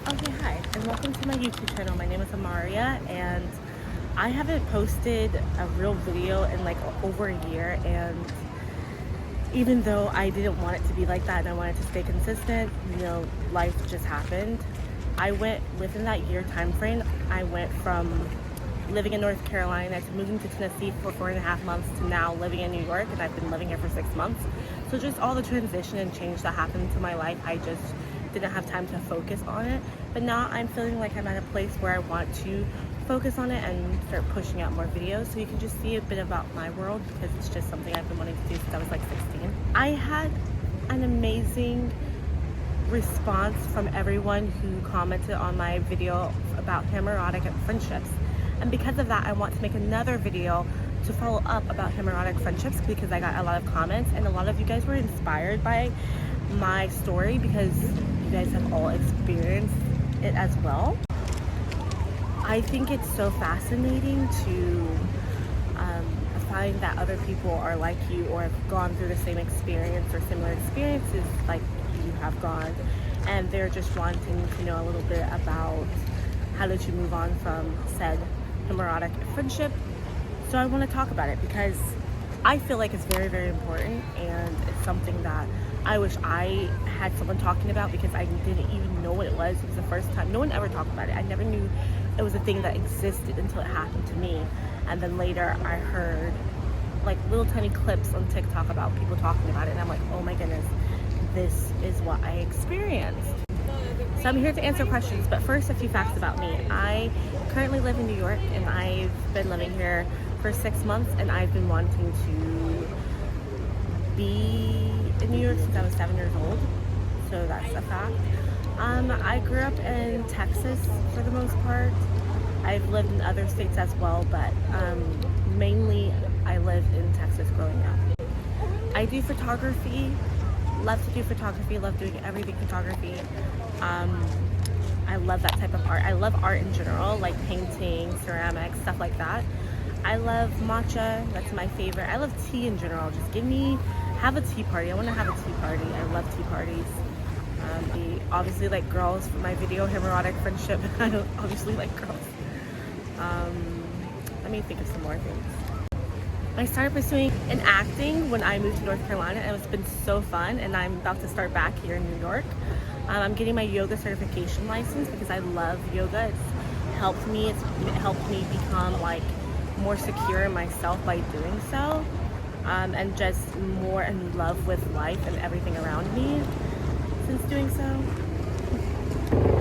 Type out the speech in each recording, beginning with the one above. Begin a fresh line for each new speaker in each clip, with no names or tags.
Okay, hi, and welcome to my YouTube channel. My name is Amaria, and I haven't posted a real video in like over a year, and even though I didn't want it to be like that and I wanted to stay consistent, life just happened. Within that year time frame, I went from living in North Carolina to moving to Tennessee for 4.5 months to now living in New York, and I've been living here for 6 months. So just all the transition and change that happened to my life, I just didn't have time to focus on it. But now I'm feeling like I'm at a place where I want to focus on it and start pushing out more videos so you can just see a bit about my world, because it's just something I've been wanting to do since I was like 16. I had an amazing response from everyone who commented on my video about homoerotic friendships, and because of that I want to make another video to follow up about homoerotic friendships, because I got a lot of comments and a lot of you guys were inspired by my story because you guys have all experienced it as well. I think it's so fascinating to find that other people are like you or have gone through the same experience or similar experiences like you have gone, and they're just wanting to know a little bit about how did you move on from said homoerotic friendship. So I want to talk about it because I feel like it's very, very important, and it's something that I wish I had someone talking about, because I didn't even know what it was. It was the first time. No one ever talked about it. I never knew it was a thing that existed until it happened to me. And then later I heard like little tiny clips on TikTok about people talking about it, and I'm like, oh my goodness, this is what I experienced. So I'm here to answer questions, but first a few facts about me. I currently live in New York, and I've been living here for 6 months, and I've been wanting to be in New York since I was 7 years old, so that's a fact. I grew up in Texas for the most part. I've lived in other states as well, but mainly I lived in Texas growing up. I do photography, love to do photography, love doing everything photography. I love that type of art. I love art in general, like painting, ceramics, stuff like that. I love matcha, that's my favorite. I love tea in general. Just have a tea party. I want to have a tea party. I love tea parties. Obviously like girls for my video, homoerotic friendship. I don't obviously like girls. Let me think of some more things. I started pursuing in acting when I moved to North Carolina, and it's been so fun, and I'm about to start back here in New York. I'm getting my yoga certification license because I love yoga. It helped me become like more secure in myself by doing so, and just more in love with life and everything around me since doing so.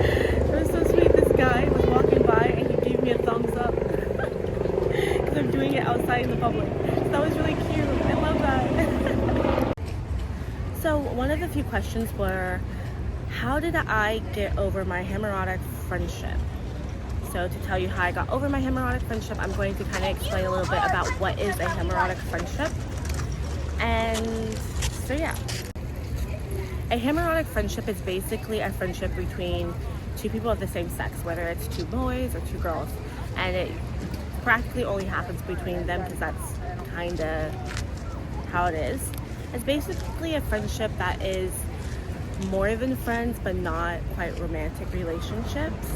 It was so sweet. This guy was walking by and he gave me a thumbs up because I'm doing it outside in the public. So that was really cute. I love that. So one of the few questions were, how did I get over my homoerotic friendship? So to tell you how I got over my homoerotic friendship, I'm going to kind of explain a little bit about what is a homoerotic friendship. And so yeah. A homoerotic friendship is basically a friendship between two people of the same sex, whether it's two boys or two girls. And it practically only happens between them because that's kind of how it is. It's basically a friendship that is more than friends, but not quite romantic relationships.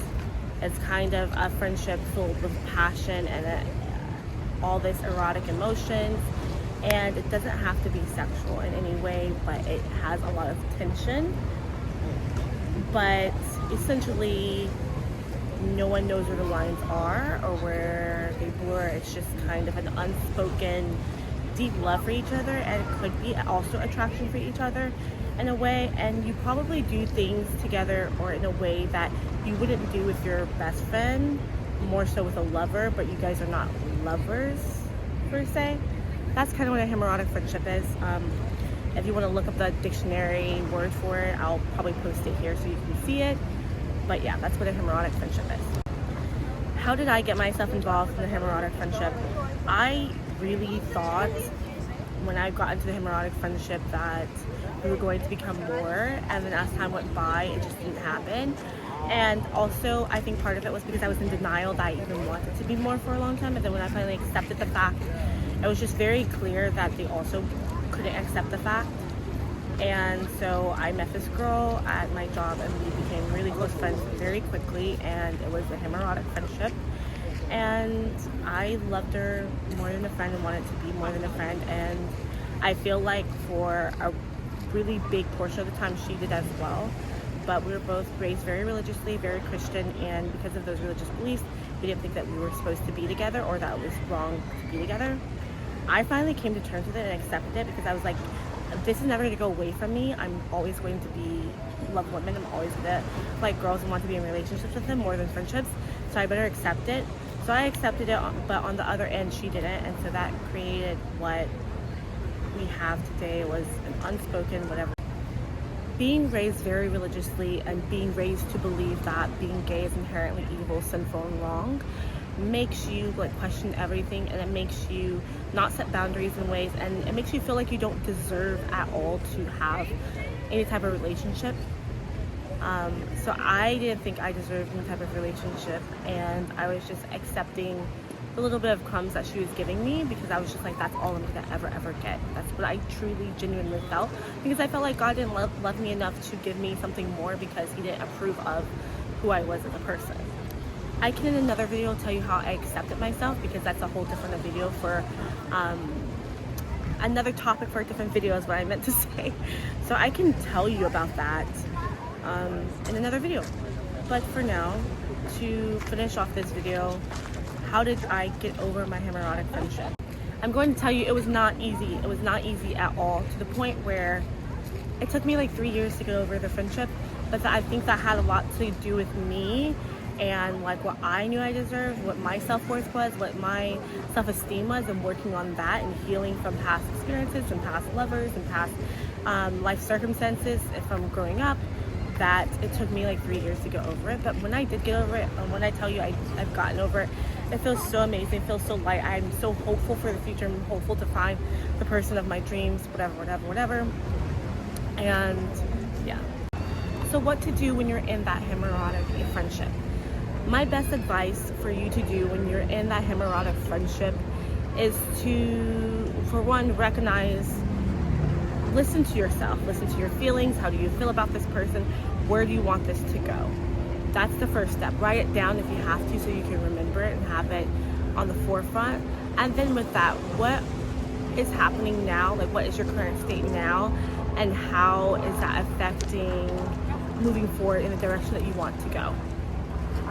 It's kind of a friendship filled with passion and all this erotic emotions. And it doesn't have to be sexual in any way, but it has a lot of tension. But essentially, no one knows where the lines are or where they blur. It's just kind of an unspoken deep love for each other, and it could be also attraction for each other in a way. And you probably do things together or in a way that you wouldn't do with your best friend, more so with a lover, but you guys are not lovers per se. That's kind of what a homoerotic friendship is. If you want to look up the dictionary word for it, I'll probably post it here so you can see it. But yeah, that's what a homoerotic friendship is. How did I get myself involved in the homoerotic friendship? I really thought when I got into the homoerotic friendship that we were going to become more, and then as time went by, it just didn't happen. And also, I think part of it was because I was in denial that I even wanted to be more for a long time, and then when I finally accepted the fact, it was just very clear that they also couldn't accept the fact. And so I met this girl at my job and we became really close friends very quickly, and it was a homoerotic friendship. And I loved her more than a friend and wanted to be more than a friend. And I feel like for a really big portion of the time she did as well. But we were both raised very religiously, very Christian, and because of those religious beliefs, we didn't think that we were supposed to be together or that it was wrong to be together. I finally came to terms with it and accepted it because I was like, this is never going to go away from me. I'm always going to love women. I'm always going to like girls and want to be in relationships with them more than friendships. So I better accept it. So I accepted it, but on the other end, she didn't. And so that created what we have today. It was an unspoken whatever. Being raised very religiously and being raised to believe that being gay is inherently evil, sinful, and wrong makes you like question everything, and it makes you not set boundaries in ways, and it makes you feel like you don't deserve at all to have any type of relationship. So I didn't think I deserved any type of relationship, and I was just accepting the little bit of crumbs that she was giving me because I was just like, that's all I'm gonna ever get. That's what I truly genuinely felt, because I felt like God didn't love me enough to give me something more because he didn't approve of who I was as a person. I can in another video tell you how I accepted myself, because that's a whole different video for another topic for a different video is what I meant to say. So I can tell you about that in another video. But for now, to finish off this video, how did I get over my homoerotic friendship? I'm going to tell you it was not easy. It was not easy at all, to the point where it took me like 3 years to get over the friendship, but I think that had a lot to do with me and like what I knew I deserved, what my self-worth was, what my self-esteem was, and working on that and healing from past experiences and past lovers and past life circumstances from growing up. That it took me like 3 years to get over it, but when I did get over it, and when I tell you I've gotten over it, it feels so amazing, it feels so light. I'm so hopeful for the future. I'm hopeful to find the person of my dreams, whatever. And yeah. So what to do when you're in that homoerotic friendship? My best advice for you to do when you're in that homoerotic friendship is to, for one, recognize, listen to yourself, listen to your feelings. How do you feel about this person? Where do you want this to go? That's the first step. Write it down if you have to so you can remember it and have it on the forefront. And then with that, what is happening now? Like, what is your current state now? And how is that affecting moving forward in the direction that you want to go?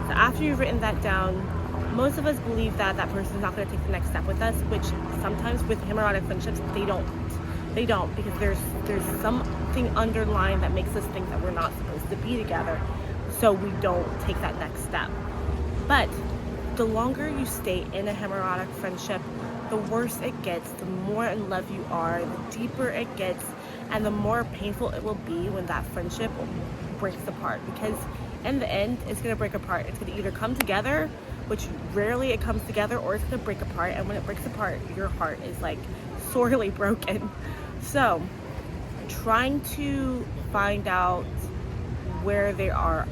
So after you've written that down, most of us believe that that person is not going to take the next step with us, which sometimes with homoerotic friendships, they don't, because there's something underlying that makes us think that we're not supposed to be together, so we don't take that next step. But the longer you stay in a homoerotic friendship, the worse it gets, the more in love you are, the deeper it gets, and the more painful it will be when that friendship breaks apart. Because in the end, it's going to break apart. It's going to either come together, which rarely it comes together, or it's going to break apart. And when it breaks apart, your heart is like sorely broken. So trying to find out where they are,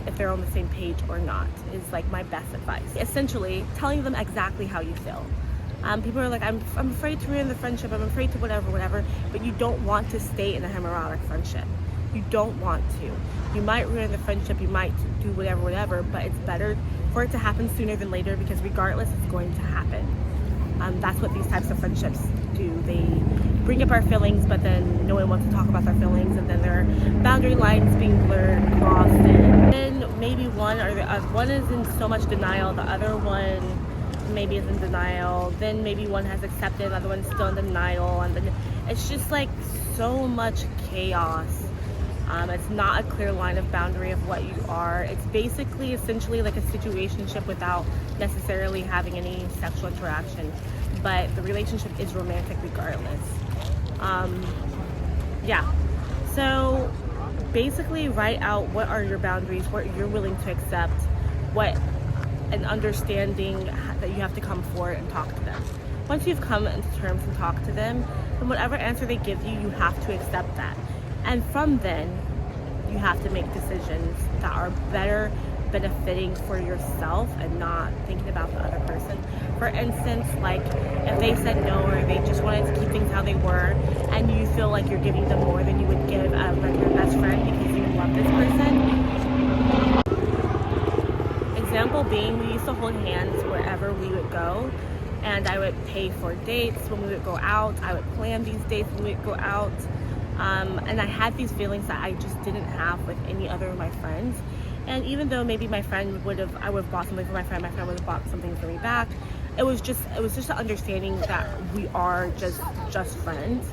if they're on the same page or not, is like my best advice. Essentially telling them exactly how you feel. People are like, I'm afraid to ruin the friendship, I'm afraid to whatever, but you don't want to stay in a homoerotic friendship. You don't want to. You might ruin the friendship, you might do whatever, but it's better for it to happen sooner than later, because regardless, it's going to happen. That's what these types of friendships do. They bring up our feelings, but then no one wants to talk about their feelings, and then there are boundary lines being blurred, crossed, and then maybe one is in so much denial, the other one maybe is in denial, then maybe one has accepted, the other one's still in denial, and then it's just like so much chaos. It's not a clear line of boundary of what you are. It's basically essentially like a situationship without necessarily having any sexual interaction, but the relationship is romantic regardless. Yeah, so basically write out what are your boundaries, what you're willing to accept, what an understanding that you have to come forward and talk to them. Once you've come into terms and talked to them, then whatever answer they give you, you have to accept that. And from then, you have to make decisions that are better benefiting for yourself and not thinking about the other person. For instance, like if they said no or they just wanted to keep things how they were, and you feel like you're giving them more than you would give like your best friend because you love this person. Example being, we used to hold hands wherever we would go, and I would pay for dates when we would go out. I would plan these dates when we would go out. And I had these feelings that I just didn't have with any other of my friends. And even though maybe I would have bought something for my friend would have bought something for me back. It was just an understanding that we are just friends.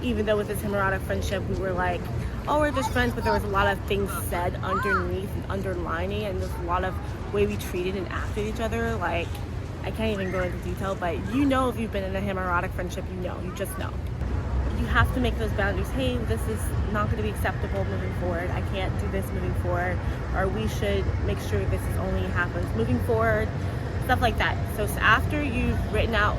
Even though with this homoerotic friendship, we were like, oh, we're just friends, but there was a lot of things said underneath and underlining, and there's a lot of way we treated and acted each other. Like, I can't even go into detail, but you know, if you've been in a homoerotic friendship, you just know. You have to make those boundaries. Hey, this is not going to be acceptable moving forward. I can't do this moving forward. Or we should make sure this is only happens moving forward. Stuff like that. So after you've written out,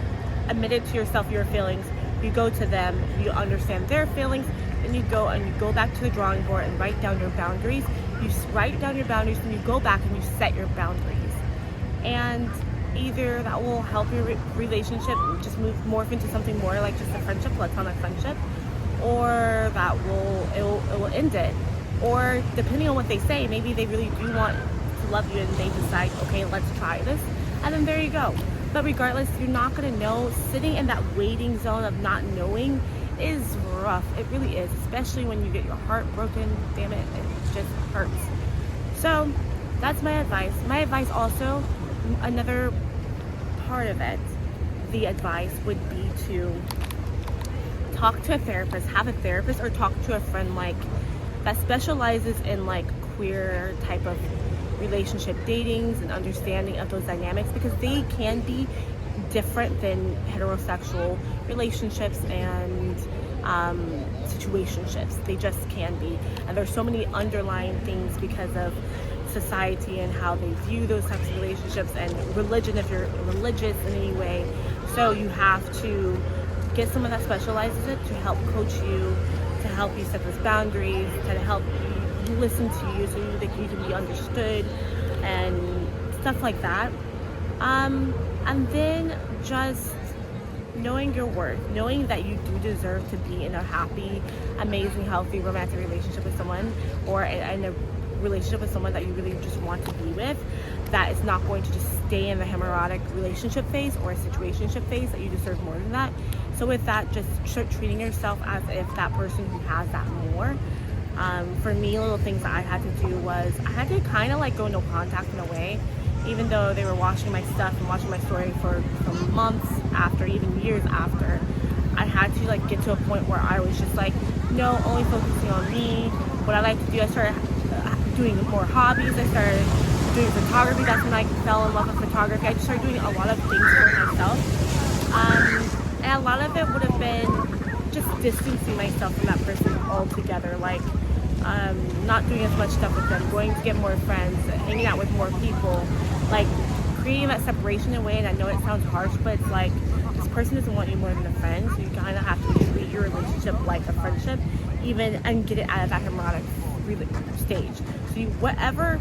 admitted to yourself your feelings, you go to them, you understand their feelings, then you go back to the drawing board and write down your boundaries. You write down your boundaries, and you go back and you set your boundaries. And either that will help your relationship just morph into something more like just a friendship, platonic friendship, or that it will end it. Or depending on what they say, maybe they really do want to love you and they decide, okay, let's try this, and then there you go. But regardless, you're not going to know. Sitting in that waiting zone of not knowing is rough. It really is, especially when you get your heart broken. Damn it, it just hurts. So that's my advice. My advice also, another part of it, the advice would be to talk to a therapist, have a therapist, or talk to a friend like that specializes in like queer type of relationship datings and understanding of those dynamics, because they can be different than heterosexual relationships and situationships. They just can be, and there's so many underlying things because of society and how they view those types of relationships, and religion if you're religious in any way. So you have to get someone that specializes it to help coach you, to help you set those boundaries, to help you listen to you so that you can be understood and stuff like that. And then just knowing your worth, knowing that you do deserve to be in a happy, amazing, healthy, romantic relationship with someone, or in a relationship with someone that you really just want to be with, that is not going to just stay in the homoerotic relationship phase or a situationship phase, that you deserve more than that. So with that, just start treating yourself as if that person who has that more. For me, little things that I had to do was I had to kind of like go no contact in a way, even though they were watching my stuff and watching my story for months after, even years after. I had to like get to a point where I was just like, no, only focusing on me, what I like to do. I started doing more hobbies. I started doing photography. That's when I fell in love with photography. I just started doing a lot of things for myself. And a lot of it would have been just distancing myself from that person altogether. Like not doing as much stuff with them, going to get more friends, hanging out with more people, like creating that separation in a way. And I know it sounds harsh, but it's like this person doesn't want you more than a friend, so you kind of have to treat your relationship like a friendship, even, and get it out of that homoerotic stage. So whatever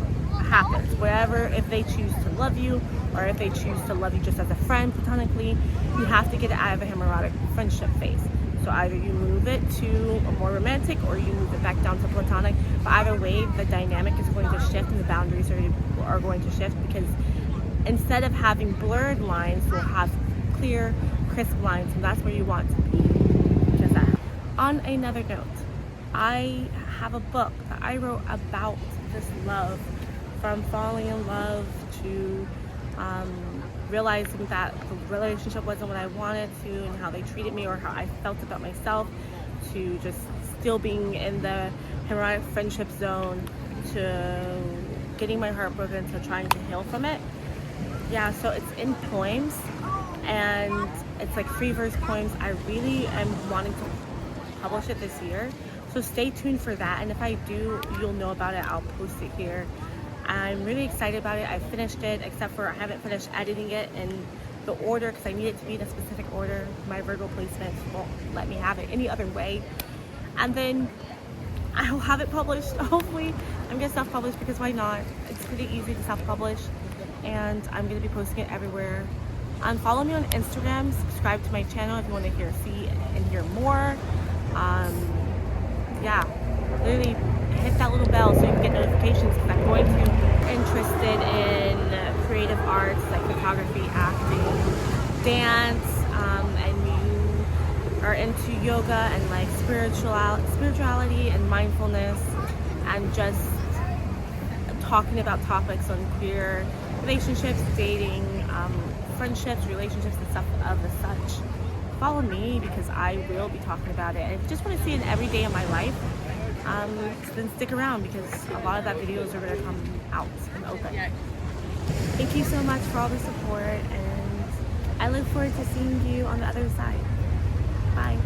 happens, whatever, if they choose to love you or if they choose to love you just as a friend platonically, you have to get it out of a homoerotic friendship phase. So either you move it to a more romantic or you move it back down to platonic. But either way, the dynamic is going to shift and the boundaries are going to shift, because instead of having blurred lines, you'll have clear, crisp lines, and that's where you want to be. Just that. On another note, I have a book that I wrote about this love, from falling in love to realizing that the relationship wasn't what I wanted to, and how they treated me or how I felt about myself, to just still being in the homoerotic friendship zone, to getting my heart broken, to trying to heal from it. Yeah, so it's in poems, and it's like 3 verse poems. I really am wanting to publish it this year, so stay tuned for that, and if I do, you'll know about it. I'll post it here. I'm really excited about it. I finished it, except for I haven't finished editing it in the order, because I need it to be in a specific order. My Virgo placements won't let me have it any other way. And then I will have it published hopefully I'm gonna self-publish because why not? It's pretty easy to self-publish, and I'm gonna be posting it everywhere. Follow me on Instagram, subscribe to my channel if you want to see and hear more. Yeah, literally hit that little bell so you can get notifications, because I'm going to be interested in creative arts like photography, acting, dance, and you are into yoga and like spirituality and mindfulness, and just talking about topics on queer relationships, dating, friendships, relationships, and stuff of the such. Follow me because I will be talking about it. And if you just want to see it every day of my life, then stick around, because a lot of that videos are going to come out and open. Thank you so much for all the support, and I look forward to seeing you on the other side. Bye.